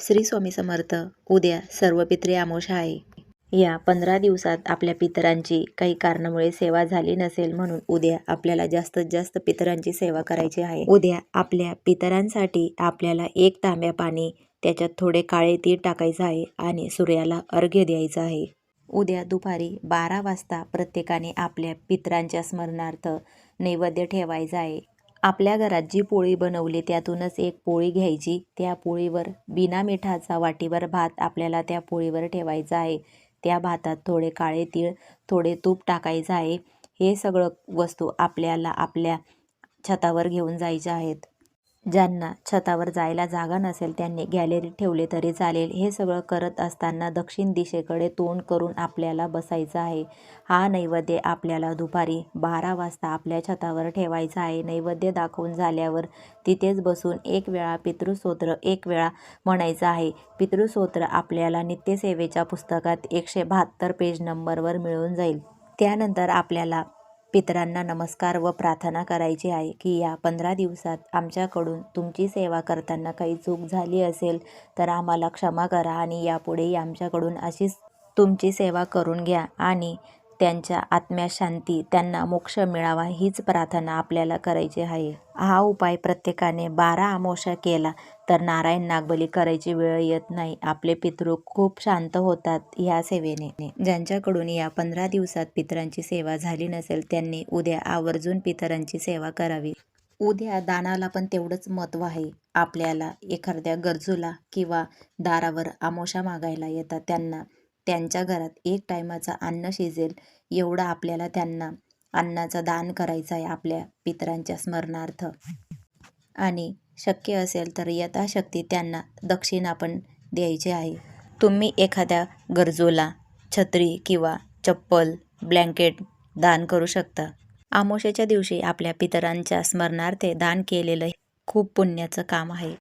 श्री स्वामी समर्थ. उद्या सर्वपित्री अमावस्या आहे. या 15 दिवसात आपल्या पितरांची काही कारणामुळे सेवा झाली नसेल, म्हणून उद्या आपल्याला जास्तीत जास्त पितरांची सेवा करायची आहे. उद्या आपल्या पितरांसाठी आपल्याला 1 तांब्या पाणी, त्याच्यात थोडे काळे तीळ टाकायचं आहे आणि सूर्याला अर्घ्य द्यायचं आहे. उद्या दुपारी 12 वाजता प्रत्येकाने आपल्या पितरांच्या स्मरणार्थ नैवेद्य ठेवायचा आहे. आपल्या घरात जी पोळी बनवली त्यातूनच एक पोळी घ्यायची. त्या पोळीवर बिना मिठाचा वाटीभर भात आपल्याला त्या पोळीवर ठेवायचा आहे. त्या भातात थोडे काळे तीळ, थोडे तूप टाकायचं आहे. हे सगळं वस्तू आपल्याला आपल्या छतावर घेऊन जायच्या आहेत. ज्यांना छतावर जायला जागा नसेल त्यांनी गॅलरीत ठेवले तरी चालेल. हे सगळं करत असताना दक्षिण दिशेकडे तोंड करून आपल्याला बसायचं आहे. हा नैवेद्य आपल्याला दुपारी 12 वाजता आपल्या छतावर ठेवायचा आहे. नैवेद्य दाखवून झाल्यावर तिथेच बसून 1 वेळा पितृस्तोत्र 1 वेळा म्हणायचं आहे. पितृस्तोत्र आपल्याला नित्यसेवेच्या पुस्तकात 172 पेज नंबरवर मिळून जाईल. त्यानंतर आपल्याला पितरांना नमस्कार व प्रार्थना करायची आहे की या 15 दिवसात आमच्याकडून तुमची सेवा करताना काही चूक झाली असेल तर आम्हाला क्षमा करा आणि यापुढेही आमच्याकडून अशीच तुमची सेवा करून घ्या आणि त्यांच्या आत्म्यास शांती, त्यांना मोक्ष मिळावा हीच प्रार्थना आपल्याला करायची आहे. हा उपाय प्रत्येकाने 12 अमावस्या केला तर नारायण नागबली करायची वेळ येत नाही. आपले पितृ खूप शांत होतात ह्या सेवेने. ज्यांच्याकडून या 15 दिवसात पितरांची सेवा झाली नसेल त्यांनी उद्या आवर्जून पितरांची सेवा करावी. उद्या दानाला पण तेवढंच महत्त्व आहे. आपल्याला एखाद्या गरजूला किंवा दारावर अमावस्या मागायला येतात त्यांना त्यांच्या घरात 1 टायमाचं अन्न शिजेल एवढं आपल्याला त्यांना अन्नाचं दान करायचं आहे आपल्या पितरांच्या स्मरणार्थ. आणि शक्य असेल तर यथाशक्ती त्यांना दक्षिणा पण द्यायची आहे. तुम्ही एखाद्या गरजूला छत्री किंवा चप्पल, ब्लँकेट दान करू शकता. अमावस्येच्या दिवशी आपल्या पितरांच्या स्मरणार्थ दान केलेलं खूप पुण्याचं काम आहे.